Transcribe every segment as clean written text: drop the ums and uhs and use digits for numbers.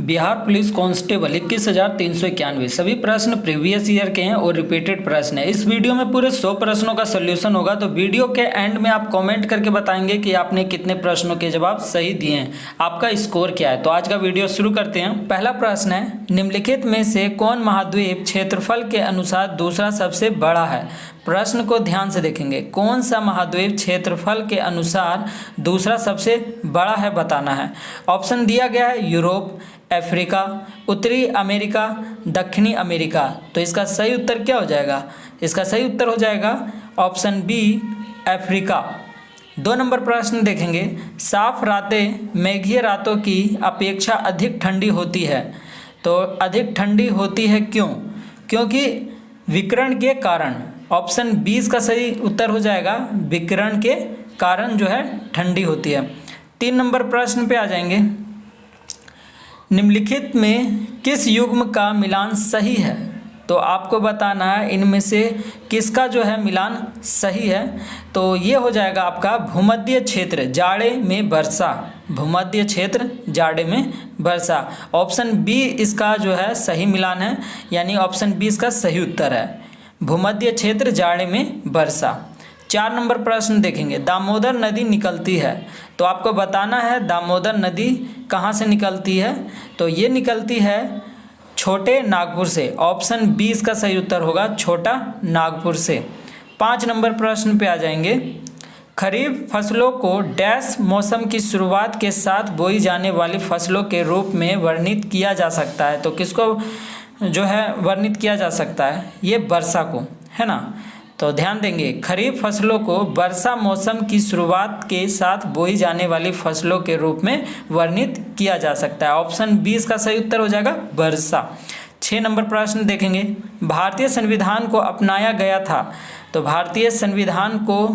Bihar police constable 21,391 सभी प्रश्न previous year के हैं और रिपीटेड प्रश्न है। इस वीडियो में पूरे 100 प्रश्नों का सॉल्यूशन होगा। तो वीडियो के एंड में आप कमेंट करके बताएंगे कि आपने कितने प्रश्नों के जवाब सही दिए हैं, आपका स्कोर क्या है। तो आज का वीडियो शुरू करते हैं। पहला प्रश्न है, निम्नलिखित में से कौन महाद्वीप क्षेत्रफल के अनुसार दूसरा सबसे बड़ा है। प्रश्न को ध्यान से देखेंगे, कौन सा महाद्वीप क्षेत्रफल के अनुसार दूसरा सबसे बड़ा है बताना है। ऑप्शन दिया गया है यूरोप, अफ्रीका, उत्तरी अमेरिका, दक्षिणी अमेरिका। तो इसका सही उत्तर क्या हो जाएगा? इसका सही उत्तर हो जाएगा ऑप्शन बी, अफ्रीका। 2 नंबर प्रश्न देखेंगे, साफ रातें मेघीय रातों की अपेक्षा अधिक ठंडी होती है। तो अधिक ठंडी होती है क्यों? क्योंकि विकिरण के कारण। ऑप्शन 20 का सही उत्तर हो जाएगा, विकिरण के कारण जो है ठंडी होती है। 3 नंबर प्रश्न पे आ जाएंगे, निम्नलिखित में किस युग्म का मिलान सही है। तो आपको बताना है इनमें से किसका जो है मिलान सही है। तो ये हो जाएगा आपका भूमध्य क्षेत्र जाड़े में वर्षा, भूमध्य क्षेत्र जाड़े में वर्षा। ऑप्शन बी इसका जो है सही मिलान है, यानी ऑप्शन बी इसका सही उत्तर है, भूमध्य क्षेत्र जाड़े में वर्षा। 4 नंबर प्रश्न देखेंगे, दामोदर नदी निकलती है। तो आपको बताना है दामोदर नदी कहाँ से निकलती है। तो ये निकलती है छोटे नागपुर से। ऑप्शन 20 का सही उत्तर होगा छोटा नागपुर से। 5 नंबर प्रश्न पे आ जाएंगे, खरीफ फसलों को डैश मौसम की शुरुआत के साथ बोई जाने वाली फसलों के रूप में वर्णित किया जा सकता है। तो किसको जो है वर्णित किया जा सकता है? ये वर्षा को, है ना। तो ध्यान देंगे, खरीफ फसलों को वर्षा मौसम की शुरुआत के साथ बोई जाने वाली फसलों के रूप में वर्णित किया जा सकता है। ऑप्शन 20 का सही उत्तर हो जाएगा वर्षा। 6 नंबर प्रश्न देखेंगे, भारतीय संविधान को अपनाया गया था। तो भारतीय संविधान को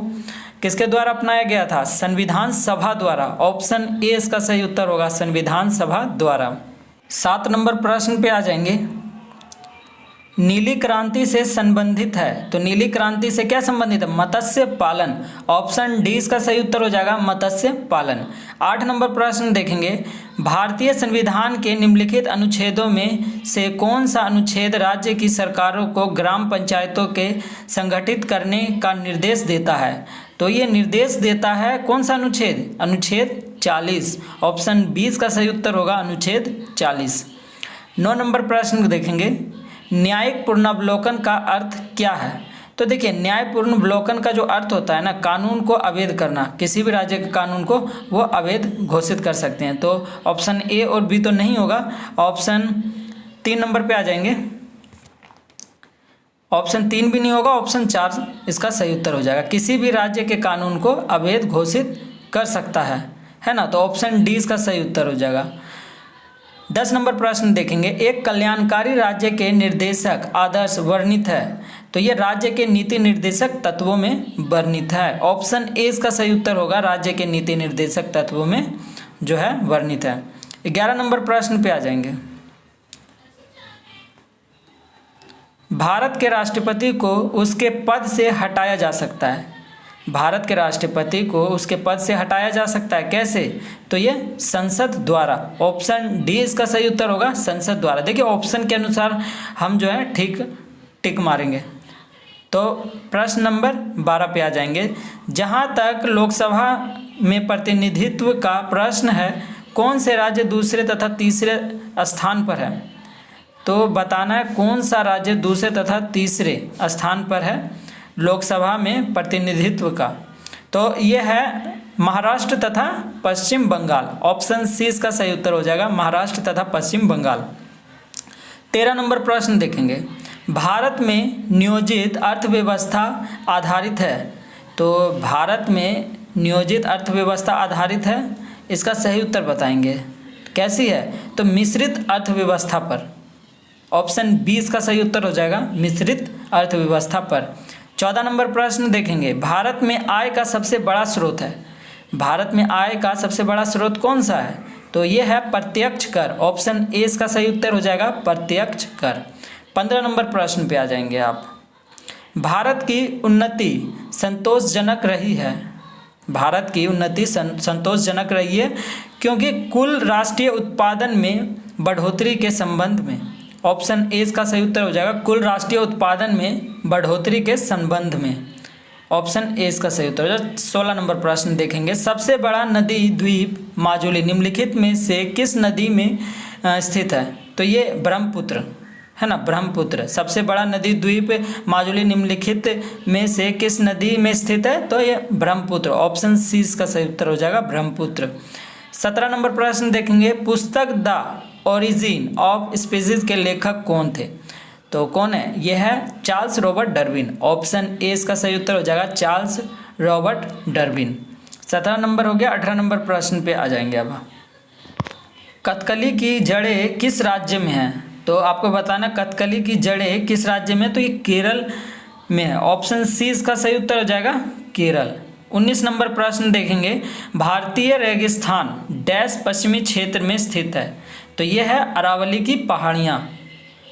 किसके द्वारा अपनाया गया था? संविधान सभा द्वारा। ऑप्शन ए इसका सही उत्तर होगा, संविधान सभा द्वारा। 7 नंबर प्रश्न पे आ जाएंगे, नीली क्रांति से संबंधित है। तो नीली क्रांति से क्या संबंधित है? मत्स्य पालन। ऑप्शन डी इसका सही उत्तर हो जाएगा, मत्स्य पालन। 8 नंबर प्रश्न देखेंगे, भारतीय संविधान के निम्नलिखित अनुच्छेदों में से कौन सा अनुच्छेद राज्य की सरकारों को ग्राम पंचायतों के संगठित करने का निर्देश देता है। तो ये निर्देश देता है कौन सा अनुच्छेद? अनुच्छेद 40। ऑप्शन 20 का सही उत्तर होगा अनुच्छेद 40। 9 नंबर प्रश्न देखेंगे, न्यायिक पुनर्वलोकन का अर्थ क्या है। तो देखिए, न्याय पुनर्वलोकन का जो अर्थ होता है ना, कानून को अवैध करना, किसी भी राज्य के कानून को वो अवैध घोषित कर सकते हैं। तो ऑप्शन ए और बी तो नहीं होगा। ऑप्शन 3 नंबर पे आ जाएंगे, ऑप्शन 3 भी नहीं होगा, ऑप्शन 4 इसका सही उत्तर हो जाएगा, किसी भी राज्य के कानून को अवैध घोषित कर सकता है ना। तो ऑप्शन डी इसका सही उत्तर हो जाएगा। 10 नंबर प्रश्न देखेंगे, एक कल्याणकारी राज्य के निर्देशक आदर्श वर्णित है। तो ये राज्य के नीति निर्देशक तत्वों में वर्णित है। ऑप्शन ए इसका सही उत्तर होगा, राज्य के नीति निर्देशक तत्वों में जो है वर्णित है। 11 नंबर प्रश्न पे आ जाएंगे, भारत के राष्ट्रपति को उसके पद से हटाया जा सकता है। भारत के राष्ट्रपति को उसके पद से हटाया जा सकता है, कैसे? तो ये संसद द्वारा। ऑप्शन डी इसका सही उत्तर होगा, संसद द्वारा। देखिए, ऑप्शन के अनुसार हम जो है ठीक टिक मारेंगे। तो प्रश्न नंबर 12 पे आ जाएंगे, जहां तक लोकसभा में प्रतिनिधित्व का प्रश्न है, कौन से राज्य दूसरे तथा तीसरे स्थान पर है। तो बताना है कौन सा राज्य दूसरे तथा तीसरे स्थान पर है लोकसभा में प्रतिनिधित्व का। तो ये है महाराष्ट्र तथा पश्चिम बंगाल। ऑप्शन सी इसका सही उत्तर हो जाएगा, महाराष्ट्र तथा पश्चिम बंगाल। 13 नंबर प्रश्न देखेंगे, भारत में नियोजित अर्थव्यवस्था आधारित है। तो भारत में नियोजित अर्थव्यवस्था आधारित है, इसका सही उत्तर बताएंगे, कैसी है? तो मिश्रित अर्थव्यवस्था पर। ऑप्शन 20 का सही उत्तर हो जाएगा, मिश्रित अर्थव्यवस्था पर। 14 नंबर प्रश्न देखेंगे, भारत में आय का सबसे बड़ा स्रोत है। भारत में आय का सबसे बड़ा स्रोत कौन सा है? तो ये है प्रत्यक्ष कर। ऑप्शन ए इसका सही उत्तर हो जाएगा, प्रत्यक्ष कर। 15 नंबर प्रश्न पे आ जाएंगे आप, भारत की उन्नति संतोषजनक रही है। भारत की उन्नति संतोषजनक रही है क्योंकि कुल राष्ट्रीय उत्पादन में बढ़ोतरी के संबंध में। ऑप्शन ए इसका सही उत्तर हो जाएगा कुल राष्ट्रीय उत्पादन में बढ़ोतरी के संबंध में। ऑप्शन ए इसका सही उत्तर हो जाएगा। 16 नंबर प्रश्न देखेंगे, सबसे बड़ा नदी द्वीप माजुली निम्नलिखित में से किस नदी में स्थित है? तो ये ब्रह्मपुत्र है ना, ब्रह्मपुत्र सबसे बड़ा नदी द्वीप माजुली निम्नलिखित में से किस नदी में स्थित है? तो ये ब्रह्मपुत्र। ऑप्शन सी इसका सही उत्तर हो जाएगा ब्रह्मपुत्र। 17 नंबर प्रश्न देखेंगे, पुस्तक द ओरिजिन ऑफ स्पीसीज के लेखक कौन थे? तो कौन है? यह है Charles Robert Darwin. Option A इसका सही उत्तर हो जाएगा चार्ल्स रॉबर्ट डार्विन। 17 नंबर हो गया। 18 नंबर प्रश्न पे आ जाएंगे अब। कथकली की जड़ें किस राज्य में हैं? तो आपको बताना कथकली की जड़ें किस राज्य में? तो ये केरल में है। ऑप्शन सी इसका सही उत्तर हो जाएगा केरल। 19 नंबर प्रश्न देखेंगे, भारतीय रेगिस्तान डैश पश्चिमी क्षेत्र में स्थित है? तो यह है अरावली की पहाड़ियाँ।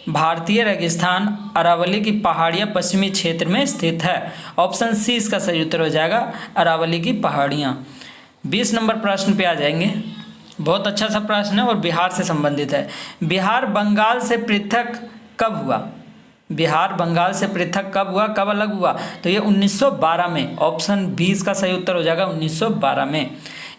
भारतीय रेगिस्तान अरावली की पहाड़ियाँ पश्चिमी क्षेत्र में स्थित है। ऑप्शन सी इसका सही उत्तर हो जाएगा अरावली की पहाड़ियाँ। 20 नंबर प्रश्न पे आ जाएंगे, बहुत अच्छा सा प्रश्न है और बिहार से संबंधित है। बिहार बंगाल से पृथक कब हुआ? बिहार बंगाल से पृथक कब हुआ, कब अलग हुआ? तो ये 1912 में। ऑप्शन बी इसका सही उत्तर हो जाएगा 1912 में।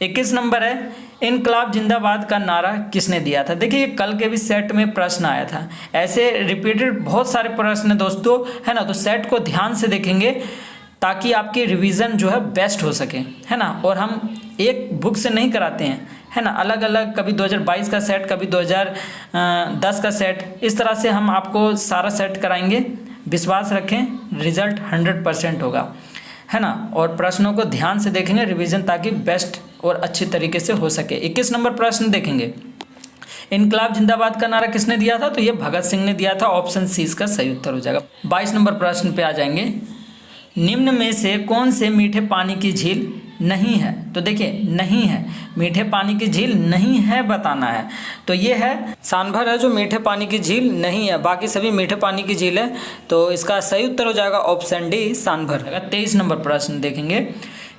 21 नंबर है, इनकलाब जिंदाबाद का नारा किसने दिया था? देखिए ये कल के भी सेट में प्रश्न आया था। ऐसे रिपीटेड बहुत सारे प्रश्न दोस्तों है ना, तो सेट को ध्यान से देखेंगे ताकि आपकी रिवीजन जो है बेस्ट हो सके, है ना। और हम एक बुक से नहीं कराते हैं, है ना, अलग अलग, कभी 2022 का सेट, कभी 2010 का सेट, इस तरह से हम आपको सारा सेट कराएंगे। विश्वास रखें, रिजल्ट 100% होगा, है ना। और प्रश्नों को ध्यान से देखेंगे रिवीजन, ताकि बेस्ट और अच्छी तरीके से हो सके। 21 नंबर प्रश्न देखेंगे, इनकलाब जिंदाबाद का नारा किसने दिया था? तो ये भगत सिंह ने दिया था। ऑप्शन सी इसका सही उत्तर हो जाएगा। 22 नंबर प्रश्न पे आ जाएंगे, निम्न में से कौन से मीठे पानी की झील नहीं है? तो देखिए नहीं है, मीठे पानी की झील नहीं है बताना है। तो ये है सानभर है जो मीठे पानी की झील नहीं है, बाकी सभी मीठे पानी की झील है। तो इसका सही उत्तर हो जाएगा ऑप्शन डी सानभर। 23 नंबर प्रश्न देखेंगे,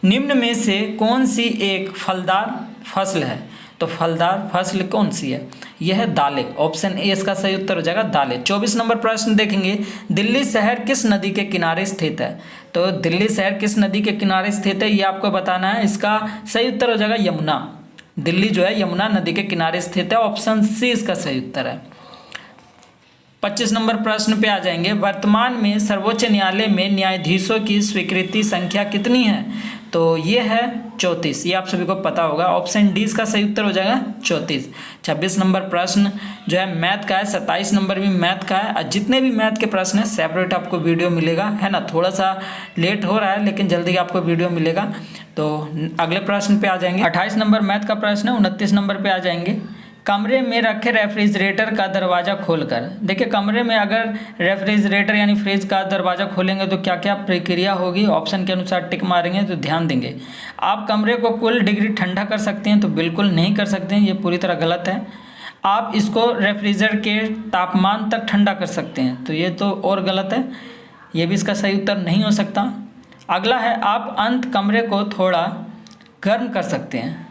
निम्न में से कौन सी एक फलदार फसल है? तो फलदार फसल कौन सी है? यह है दालें। ऑप्शन ए इसका सही उत्तर हो जाएगा दालें। 24 नंबर प्रश्न देखेंगे, दिल्ली शहर किस नदी के किनारे स्थित है? तो दिल्ली शहर किस नदी के किनारे स्थित है ये आपको बताना है। इसका सही उत्तर हो जाएगा यमुना। दिल्ली जो है यमुना नदी के किनारे स्थित है। ऑप्शन सी इसका सही उत्तर है। 25 नंबर प्रश्न पे आ जाएंगे, वर्तमान में सर्वोच्च न्यायालय में न्यायाधीशों की स्वीकृति संख्या कितनी है? तो ये है 34। ये आप सभी को पता होगा। ऑप्शन डी इसका सही उत्तर हो जाएगा 34। 26 नंबर प्रश्न जो है मैथ का है, 27 नंबर भी मैथ का है। जितने भी मैथ के प्रश्न हैं सेपरेट आपको वीडियो मिलेगा, है ना। थोड़ा सा लेट हो रहा है लेकिन जल्दी आपको वीडियो मिलेगा। तो अगले प्रश्न पे आ जाएंगे। 28 नंबर मैथ का प्रश्न है। 29 नंबर पे आ जाएंगे, कमरे में रखे रेफ्रिजरेटर का दरवाज़ा खोलकर। देखिए कमरे में अगर रेफ्रिजरेटर यानी फ्रिज का दरवाज़ा खोलेंगे तो क्या क्या प्रक्रिया होगी? ऑप्शन के अनुसार टिक मारेंगे तो ध्यान देंगे। आप कमरे को कुल डिग्री ठंडा कर सकते हैं? तो बिल्कुल नहीं कर सकते हैं, ये पूरी तरह गलत है। आप इसको रेफ्रिजरेटर के तापमान तक ठंडा कर सकते हैं? तो ये तो और गलत है, ये भी इसका सही उत्तर नहीं हो सकता। अगला है, आप अंत कमरे को थोड़ा गर्म कर सकते हैं?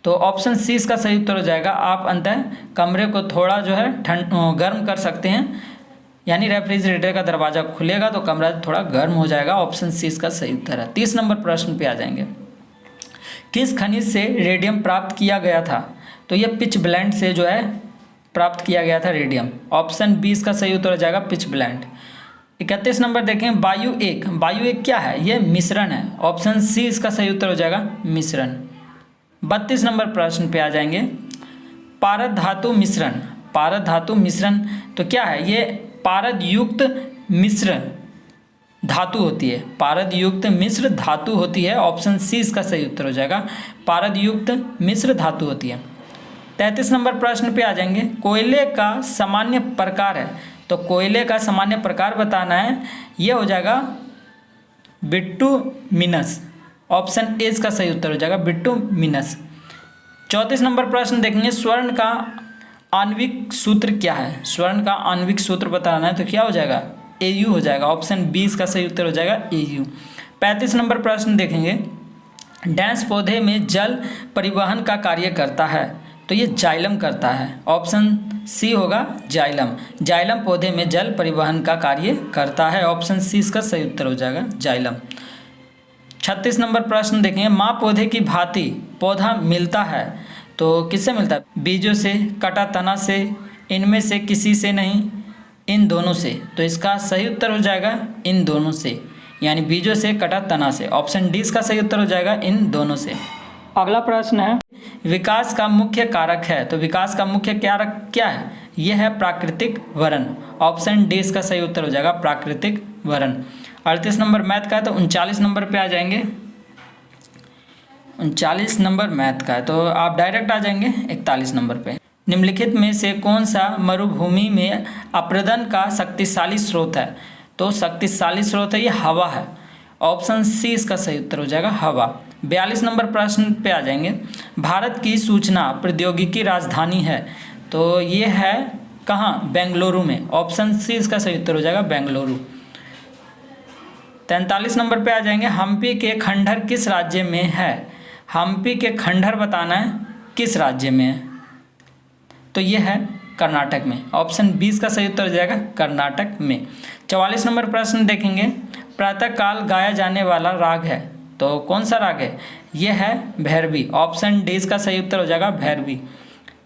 तो ऑप्शन सी इसका सही उत्तर हो जाएगा, आप अंततः कमरे को थोड़ा जो है गर्म कर सकते हैं, यानी रेफ्रिजरेटर का दरवाज़ा खुलेगा तो कमरा थोड़ा गर्म हो जाएगा। ऑप्शन सी इसका सही उत्तर है। 30 नंबर प्रश्न पे आ जाएंगे, किस खनिज से रेडियम प्राप्त किया गया था? तो यह पिच ब्लेंड से जो है प्राप्त किया गया था रेडियम। ऑप्शन बी इसका सही उत्तर हो जाएगा पिच ब्लेंड। 31 नंबर देखें, वायु एक क्या है? यह मिश्रण है। ऑप्शन सी इसका सही उत्तर हो जाएगा मिश्रण। 32 नंबर प्रश्न पे आ जाएंगे, पारद धातु मिश्रण तो क्या है? ये पारद युक्त मिश्र धातु होती है। पारद युक्त मिश्र धातु होती है। ऑप्शन सी इसका सही उत्तर हो जाएगा, पारद युक्त मिश्र धातु होती है। 33 नंबर प्रश्न पे आ जाएंगे, कोयले का सामान्य प्रकार है। तो कोयले का सामान्य प्रकार बताना है, यह हो जाएगा बिटुमिनस। ऑप्शन ए इसका सही उत्तर हो जाएगा बिटुमिनस। 34 नंबर प्रश्न देखेंगे, स्वर्ण का आणविक सूत्र क्या है? स्वर्ण का आणविक सूत्र बताना है तो क्या हो जाएगा? Au हो जाएगा। ऑप्शन बी इसका सही उत्तर हो जाएगा Au। 35 नंबर प्रश्न देखेंगे, डैश पौधे में जल परिवहन का कार्य करता है? तो ये जाइलम करता है। ऑप्शन सी होगा जाइलम। जाइलम पौधे में जल परिवहन का कार्य करता है। ऑप्शन सी इसका सही उत्तर हो जाएगा जाइलम। 36 नंबर प्रश्न देखेंगे, माँ पौधे की भांति पौधा मिलता है तो किससे मिलता है? बीजों से, कटा तना से, इनमें से किसी से नहीं, इन दोनों से। तो इसका सही उत्तर हो जाएगा इन दोनों से, यानी बीजों से, कटा तना से। ऑप्शन डी इसका सही उत्तर हो जाएगा इन दोनों से। अगला प्रश्न है, विकास का मुख्य कारक है, तो विकास का मुख्य कारक क्या है? यह है प्राकृतिक वरण। ऑप्शन डी इसका सही उत्तर हो जाएगा प्राकृतिक वरण। 38 नंबर मैथ का है, तो 39 नंबर पे आ जाएंगे। 39 नंबर मैथ का है, तो आप डायरेक्ट आ जाएंगे 41 नंबर पे। निम्नलिखित में से कौन सा मरुभूमि में अपरदन का शक्तिशाली स्रोत है? तो शक्तिशाली स्रोत है ये हवा है। ऑप्शन सी इसका सही उत्तर हो जाएगा हवा। 42 नंबर प्रश्न पे आ जाएंगे, भारत की सूचना प्रौद्योगिकी राजधानी है, तो ये है कहाँ? बेंगलुरु में। ऑप्शन सी इसका सही उत्तर हो जाएगा बेंगलुरु। 43 नंबर पे आ जाएंगे, हम्पी के खंडहर किस राज्य में है? हम्पी के खंडहर बताना है किस राज्य में है, तो ये है कर्नाटक में। ऑप्शन बी इसका सही उत्तर हो जाएगा कर्नाटक में। 44 नंबर प्रश्न देखेंगे, प्रातःकाल गाया जाने वाला राग है, तो कौन सा राग है? यह है भैरवी। ऑप्शन डी इसका सही उत्तर हो जाएगा भैरवी।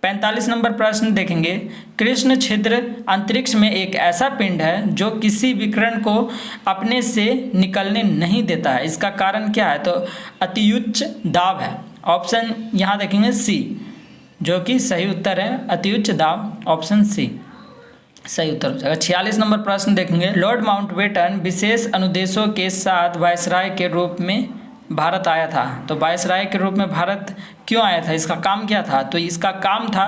45 नंबर प्रश्न देखेंगे, कृष्ण छिद्र अंतरिक्ष में एक ऐसा पिंड है जो किसी विकिरण को अपने से निकलने नहीं देता है, इसका कारण क्या है? तो अतिउच्च दाब है। ऑप्शन यहाँ देखेंगे सी, जो कि सही उत्तर है अतिउच्च दाब। ऑप्शन सी सही उत्तर हो जाएगा। 46 नंबर प्रश्न देखेंगे, लॉर्ड माउंटबेटन विशेष अनुदेशों के साथ वायसराय के रूप में भारत आया था, तो वायसराय के रूप में भारत क्यों आया था? इसका काम क्या था? तो इसका काम था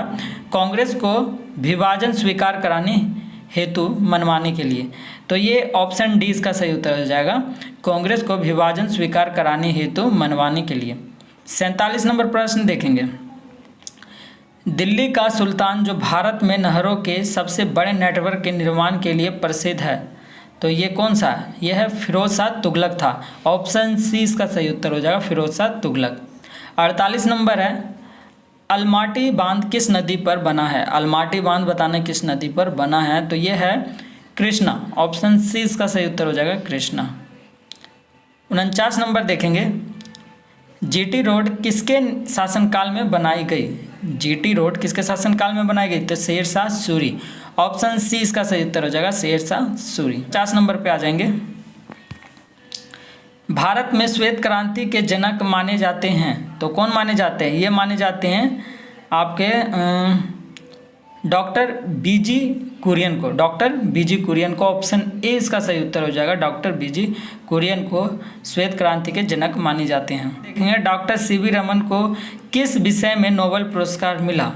कांग्रेस को विभाजन स्वीकार कराने हेतु मनवाने के लिए, तो ये ऑप्शन डी इसका सही उत्तर हो जाएगा, कांग्रेस को विभाजन स्वीकार कराने हेतु मनवाने के लिए। 47 नंबर प्रश्न देखेंगे, दिल्ली का सुल्तान जो भारत में नहरों के सबसे बड़े नेटवर्क के निर्माण के लिए प्रसिद्ध है, तो ये कौन सा है? यह है फिरोज शाह तुगलक था। ऑप्शन सी इसका सही उत्तर हो जाएगा फिरोज शाह तुगलक। 48 नंबर है, अलमाटी बांध किस नदी पर बना है? अलमाटी बांध बताना किस नदी पर बना है, तो यह है कृष्णा। ऑप्शन सी इसका सही उत्तर हो जाएगा कृष्णा। 49 नंबर देखेंगे, जीटी रोड किसके शासनकाल में बनाई गई? जीटी रोड किसके शासनकाल में बनाई गई? तो शेरशाह सूरी। ऑप्शन सी इसका सही उत्तर हो जाएगा शेरशाह सूरी। 50 नंबर पे आ जाएंगे, भारत में श्वेत क्रांति के जनक माने जाते हैं, तो कौन माने जाते हैं? ये माने जाते हैं आपके डॉक्टर बीजी कुरियन को। डॉक्टर बीजी कुरियन को। ऑप्शन ए इसका सही उत्तर हो जाएगा, डॉक्टर बीजी कुरियन को श्वेत क्रांति के जनक माने जाते हैं। देखेंगे, डॉक्टर सीवी रमन को किस विषय में नोबेल पुरस्कार मिला?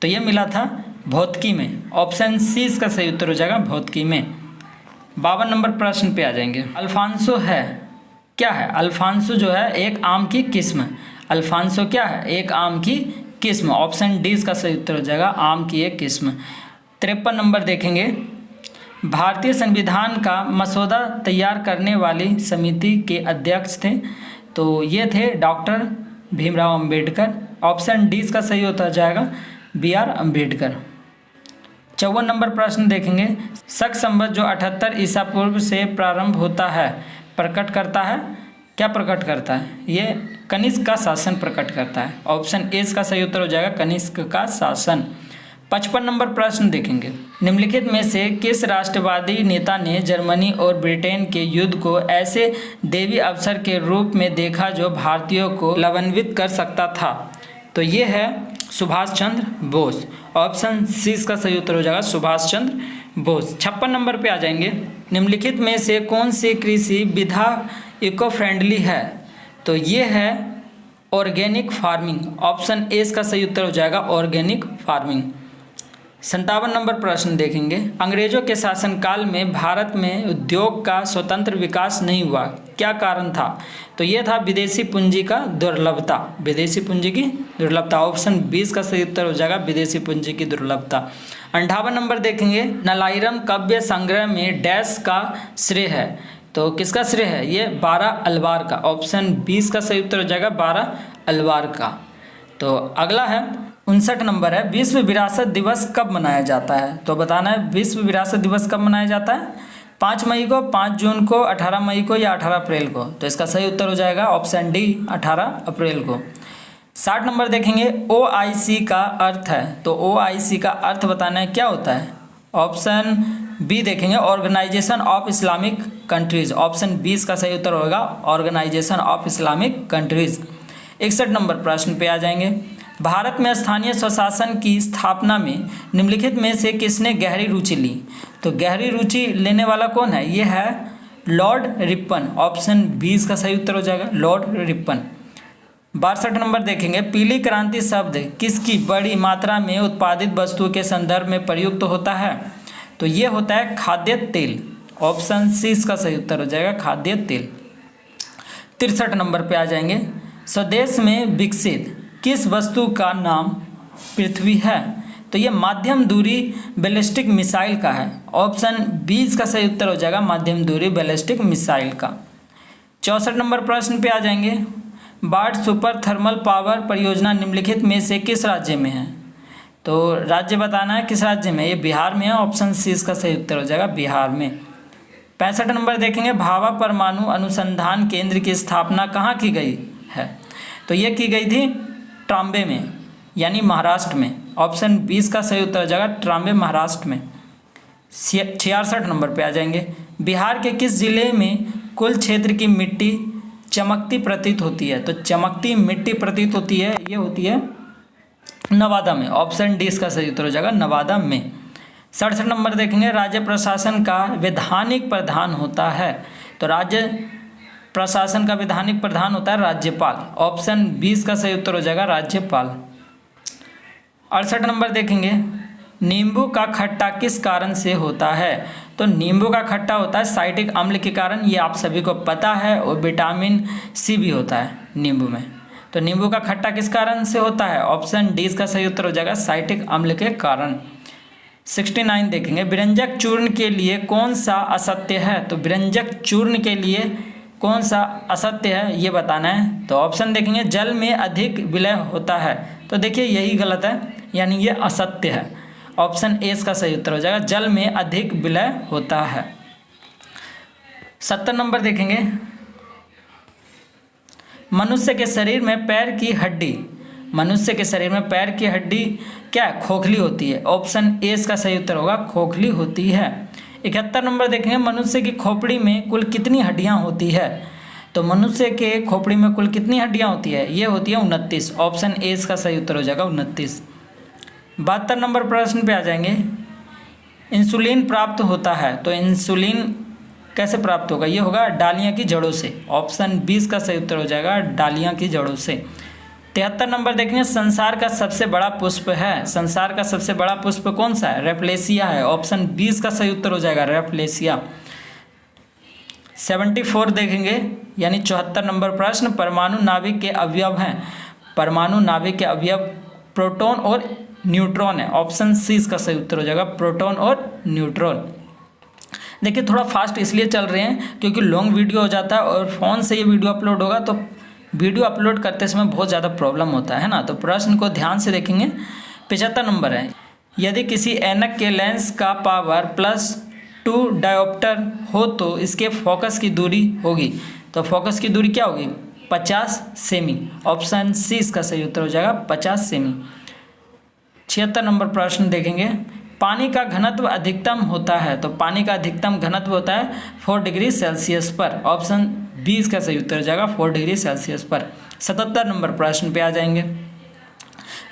तो ये मिला था भौतिकी में। ऑप्शन सी इसका सही उत्तर हो जाएगा भौतिकी में। 52 नंबर प्रश्न पे आ जाएंगे, अल्फांसो है क्या है? अल्फांसो जो है एक आम की किस्म। अल्फांसो क्या है? एक आम की किस्म। ऑप्शन डी इसका सही उत्तर हो जाएगा आम की एक किस्म। 53 नंबर देखेंगे, भारतीय संविधान का मसौदा तैयार करने वाली समिति के अध्यक्ष थे, तो ये थे doctor Bhimrao Ambedkar. Option D इसका सही होता जाएगा बी आर अम्बेडकर। 54 नंबर प्रश्न देखेंगे, शक संवत जो 78 ईसा पूर्व से प्रारंभ होता है प्रकट करता है, क्या प्रकट करता है? ये कनिष्क का शासन प्रकट करता है। ऑप्शन ए इसका सही उत्तर हो जाएगा कनिष्क का शासन। 55 नंबर प्रश्न देखेंगे, निम्नलिखित में से किस राष्ट्रवादी नेता ने जर्मनी और ब्रिटेन के युद्ध को ऐसे देवी अवसर के रूप में देखा जो भारतीयों को लाभान्वित कर सकता था? तो ये है सुभाष चंद्र बोस। ऑप्शन सी इसका सही उत्तर हो जाएगा सुभाष चंद्र बोस। 56 नंबर पे आ जाएंगे, निम्नलिखित में से कौन सी कृषि विधा इको फ्रेंडली है? तो ये है ऑर्गेनिक फार्मिंग। ऑप्शन ए इसका सही उत्तर हो जाएगा ऑर्गेनिक फार्मिंग। 57 नंबर प्रश्न देखेंगे, अंग्रेजों के शासनकाल में भारत में उद्योग का स्वतंत्र विकास नहीं हुआ, क्या कारण था? तो ये था विदेशी पूंजी का दुर्लभता। विदेशी पूंजी की दुर्लभता। ऑप्शन 20 का सही उत्तर हो जाएगा विदेशी पूंजी की दुर्लभता। 58 नंबर देखेंगे, नलाईरम काव्य संग्रह में डैश का श्रेय है, तो किसका श्रेय है? ये 12 अलवार का। ऑप्शन 20 का सही उत्तर हो जाएगा 12 अलवार का। तो अगला है 59 नंबर है, विश्व विरासत दिवस कब मनाया जाता है? तो बताना है विश्व विरासत दिवस कब मनाया जाता है। 5 मई को, 5 जून को, 18 मई को या 18 अप्रैल को? तो इसका सही उत्तर हो जाएगा ऑप्शन डी 18 अप्रैल को। 60 नंबर देखेंगे, OIC का अर्थ है, तो OIC का अर्थ बताना है क्या होता है। ऑप्शन बी देखेंगे, organisation of Islamic countries. Option B इसका सही उत्तर होगा organisation of Islamic countries. 61 number प्रश्न पे आ जाएंगे, भारत में स्थानीय स्वशासन की स्थापना में निम्नलिखित में से किसने गहरी रुचि ली? तो गहरी रुचि लेने वाला कौन है? ये है लॉर्ड रिपन। ऑप्शन बी इसका सही उत्तर हो जाएगा लॉर्ड रिपन। 62 नंबर देखेंगे, पीली क्रांति शब्द किसकी बड़ी मात्रा में उत्पादित वस्तुओं के संदर्भ में प्रयुक्त होता है? तो ये होता है खाद्य तेल। ऑप्शन सी इसका सही उत्तर हो जाएगा खाद्य तेल। 63 नंबर पे आ जाएंगे, स्वदेश में विकसित किस वस्तु का नाम पृथ्वी है? तो ये माध्यम दूरी बैलिस्टिक मिसाइल का है। ऑप्शन बी इसका सही उत्तर हो जाएगा माध्यम दूरी बैलिस्टिक मिसाइल का। 64 नंबर प्रश्न पे आ जाएंगे, बार्ट सुपर थर्मल पावर परियोजना निम्नलिखित में से किस राज्य में है? तो राज्य बताना है किस राज्य में, ये बिहार में है। ऑप्शन सी इसका सही उत्तर हो जाएगा बिहार में। 65 नंबर देखेंगे, भाभा परमाणु अनुसंधान केंद्र की स्थापना कहाँ की गई है? तो ये की गई थी ट्राम्बे में, यानी महाराष्ट्र में। ऑप्शन 20 का सही उत्तर हो जाएगा ट्राम्बे महाराष्ट्र में। 66 नंबर पे आ जाएंगे, बिहार के किस जिले में कुल क्षेत्र की मिट्टी चमकती प्रतीत होती है? तो चमकती मिट्टी प्रतीत होती है, ये होती है नवादा में। ऑप्शन डी इसका सही उत्तर हो जाएगा नवादा में। 67 नंबर देखेंगे, राज्य प्रशासन का वैधानिक प्रधान होता है। तो राज्य प्रशासन का वैधानिक प्रधान होता है राज्यपाल। ऑप्शन 20 का सही उत्तर हो जाएगा राज्यपाल। 68 नंबर देखेंगे, नींबू का खट्टा किस कारण से होता है? तो नींबू का खट्टा होता है साइट्रिक अम्ल के कारण, ये आप सभी को पता है, और विटामिन सी भी होता है नींबू में। तो नींबू का खट्टा किस कारण से होता है? ऑप्शन डी इसका सही उत्तर हो जाएगा साइट्रिक अम्ल के कारण। 69 देखेंगे, व्यंजक चूर्ण के लिए कौन सा असत्य है? तो व्यंजक चूर्ण के लिए कौन सा असत्य है ये बताना है। तो ऑप्शन देखेंगे, जल में अधिक विलय होता है। तो देखिए यही गलत है, यानी ये असत्य है। ऑप्शन ए इसका सही उत्तर हो जाएगा जल में अधिक विलय होता है। 70 नंबर देखेंगे, मनुष्य के शरीर में पैर की हड्डी, मनुष्य के शरीर में पैर की हड्डी क्या खोखली होती है? ऑप्शन ए इसका सही उत्तर होगा खोखली होती है। 71 नंबर देखेंगे, मनुष्य की खोपड़ी में कुल कितनी हड्डियां होती है? तो मनुष्य के खोपड़ी में कुल कितनी हड्डियां होती है? ये होती है 29। ऑप्शन ए इसका सही उत्तर हो जाएगा 29। 72 नंबर प्रश्न पे आ जाएंगे, इंसुलिन प्राप्त होता है। तो इंसुलिन कैसे प्राप्त होगा? ये होगा डालियाँ की जड़ों से। ऑप्शन 20 का सही उत्तर हो जाएगा डालियाँ की जड़ों से। 73 नंबर देखेंगे, संसार का सबसे बड़ा पुष्प है। संसार का सबसे बड़ा पुष्प कौन सा है? रेफलेसिया है। ऑप्शन 20 का सही उत्तर हो जाएगा रेफलेसिया। 74 देखेंगे, यानी 74 नंबर प्रश्न, परमाणु नाभिक के अवयव हैं। परमाणु नाभिक के अवयव प्रोटॉन और न्यूट्रॉन है। ऑप्शन सी इसका सही उत्तर हो जाएगा प्रोटॉन और न्यूट्रॉन। देखिए थोड़ा फास्ट इसलिए चल रहे हैं क्योंकि लॉन्ग वीडियो हो जाता है, और फ़ोन से ये वीडियो अपलोड होगा तो वीडियो अपलोड करते समय बहुत ज़्यादा प्रॉब्लम होता है ना। तो प्रश्न को ध्यान से देखेंगे। 75 नंबर है, यदि किसी ऐनक के लेंस का पावर +2 डायोप्टर हो तो इसके फोकस की दूरी होगी। तो फोकस की दूरी क्या होगी? 50 सेमी। ऑप्शन सी इसका सही उत्तर हो जाएगा 50 सेमी। 76 नंबर प्रश्न देखेंगे, पानी का घनत्व अधिकतम होता है। तो पानी का अधिकतम घनत्व होता है 4 डिग्री सेल्सियस पर। ऑप्शन 20 का सही उत्तर हो जाएगा 4 डिग्री सेल्सियस पर। 77 नंबर प्रश्न पे आ जाएंगे,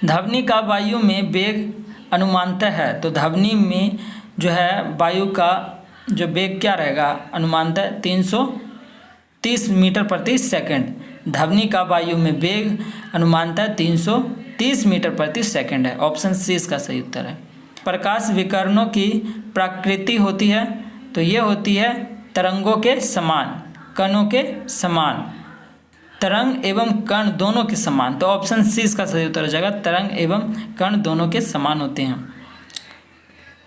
ध्वनि का वायु में वेग अनुमानतः है। तो ध्वनि में जो है वायु का जो वेग क्या रहेगा? अनुमानतः 330 मीटर प्रति सेकंड। ध्वनि का वायु में वेग अनुमानतः 330 मीटर प्रति सेकंड है। ऑप्शन सी इसका सही उत्तर है। प्रकाश विकिरणों की प्रकृति होती है। तो ये होती है तरंगों के समान, कणों के समान, तरंग एवं कण दोनों के समान। तो ऑप्शन सी इसका सही उत्तर हो जाएगा तरंग एवं कण दोनों के समान होते हैं।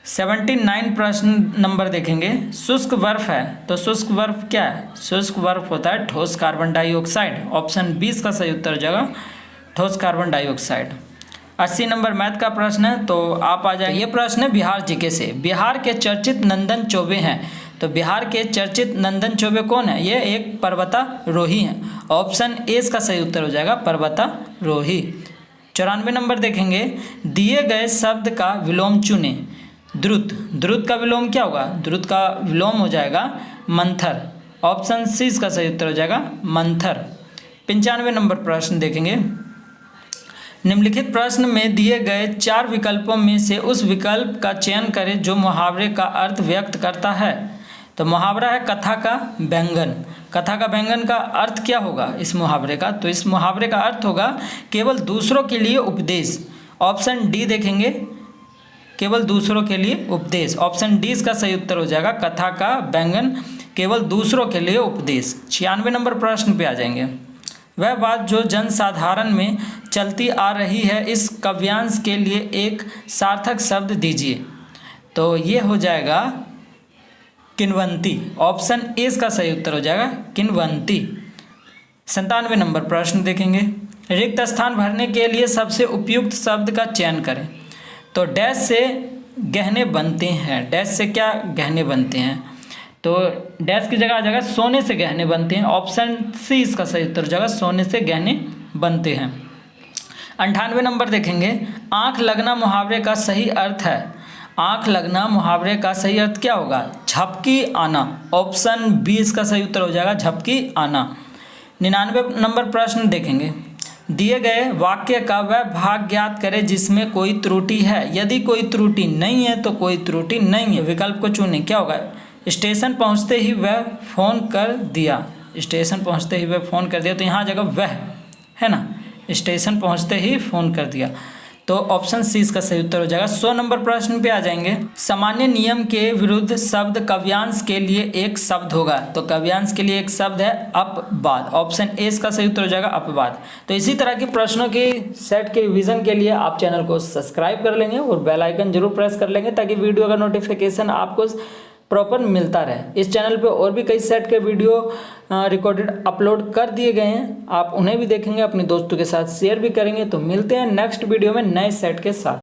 79 प्रश्न नंबर देखेंगे, शुष्क बर्फ है। तो शुष्क बर्फ क्या है? शुष्क बर्फ होता है ठोस कार्बन डाइऑक्साइड। ऑप्शन 20 का सही उत्तर हो जाएगा ठोस कार्बन डाइऑक्साइड। 80 नंबर मैथ का प्रश्न है, तो आप आ जाए। ये प्रश्न है बिहार जीके से। बिहार के चर्चित नंदन चौबे हैं, तो बिहार के चर्चित नंदन चौबे कौन है? ये एक पर्वतारोही हैं। ऑप्शन ए इसका सही उत्तर हो जाएगा, पर्वतारोही। 94 नंबर देखेंगे, दिए गए शब्द का विलोम चुने। द्रुत, द्रुत का विलोम क्या होगा? द्रुत का विलोम हो जाएगा मंथर। ऑप्शन सी इसका सही उत्तर हो जाएगा, मंथर। 95 नंबर प्रश्न देखेंगे, निम्नलिखित प्रश्न में दिए गए 4 विकल्पों में से उस विकल्प का चयन करें जो मुहावरे का अर्थ व्यक्त करता है। तो मुहावरा है कथा का बैंगन। कथा का बैंगन का अर्थ क्या होगा इस मुहावरे का? तो इस मुहावरे का अर्थ होगा केवल दूसरों के लिए उपदेश। ऑप्शन डी देखेंगे, केवल दूसरों के लिए उपदेश। ऑप्शन डी इसका सही उत्तर हो जाएगा, कथा का बैंगन केवल दूसरों के लिए उपदेश। 96 नंबर प्रश्न पे आ जाएंगे, वह बात जो जनसाधारण में चलती आ रही है, इस काव्यांश के लिए एक सार्थक शब्द दीजिए। तो ये हो जाएगा किंवदंती। ऑप्शन ए इसका सही उत्तर हो जाएगा, किंवदंती। 97 नंबर प्रश्न देखेंगे, रिक्त स्थान भरने के लिए सबसे उपयुक्त शब्द का चयन करें। तो डैश से गहने बनते हैं। डैश से क्या गहने बनते हैं? तो डैश की जगह आ जाएगा सोने से गहने बनते हैं। ऑप्शन सी इसका सही उत्तर हो जाएगा, सोने से गहने बनते हैं। 98 नंबर देखेंगे, आँख लगना मुहावरे का सही अर्थ है। आँख लगना मुहावरे का सही अर्थ क्या होगा? झपकी आना। ऑप्शन बी इसका सही उत्तर हो जाएगा, झपकी आना। 99 नंबर प्रश्न देखेंगे, दिए गए वाक्य का वह भाग ज्ञात करें जिसमें कोई त्रुटि है। यदि कोई त्रुटि नहीं है तो कोई त्रुटि नहीं है। विकल्प को चुनें। क्या होगा? स्टेशन पहुंचते ही वह फ़ोन कर दिया। स्टेशन पहुंचते ही वह फ़ोन कर दिया, तो यहाँ जगह वह है ना, स्टेशन पहुंचते ही फ़ोन कर दिया। तो ऑप्शन सी इसका सही उत्तर हो जाएगा। 100 नंबर प्रश्न पे आ जाएंगे, सामान्य नियम के विरुद्ध शब्द काव्यांश के लिए एक शब्द होगा। तो काव्यांश के लिए एक शब्द है अपवाद। ऑप्शन ए इसका सही उत्तर हो जाएगा, अपवाद। तो इसी तरह के प्रश्नों के सेट के रिवीजन के लिए आप चैनल को सब्सक्राइब कर लेंगे और बेल आइकन जरूर प्रेस कर लेंगे, ताकि वीडियो का नोटिफिकेशन आपको प्रॉपर मिलता रहे। इस चैनल पे और भी कई सेट के वीडियो रिकॉर्डेड अपलोड कर दिए गए हैं, आप उन्हें भी देखेंगे, अपने दोस्तों के साथ शेयर भी करेंगे। तो मिलते हैं नेक्स्ट वीडियो में नए सेट के साथ।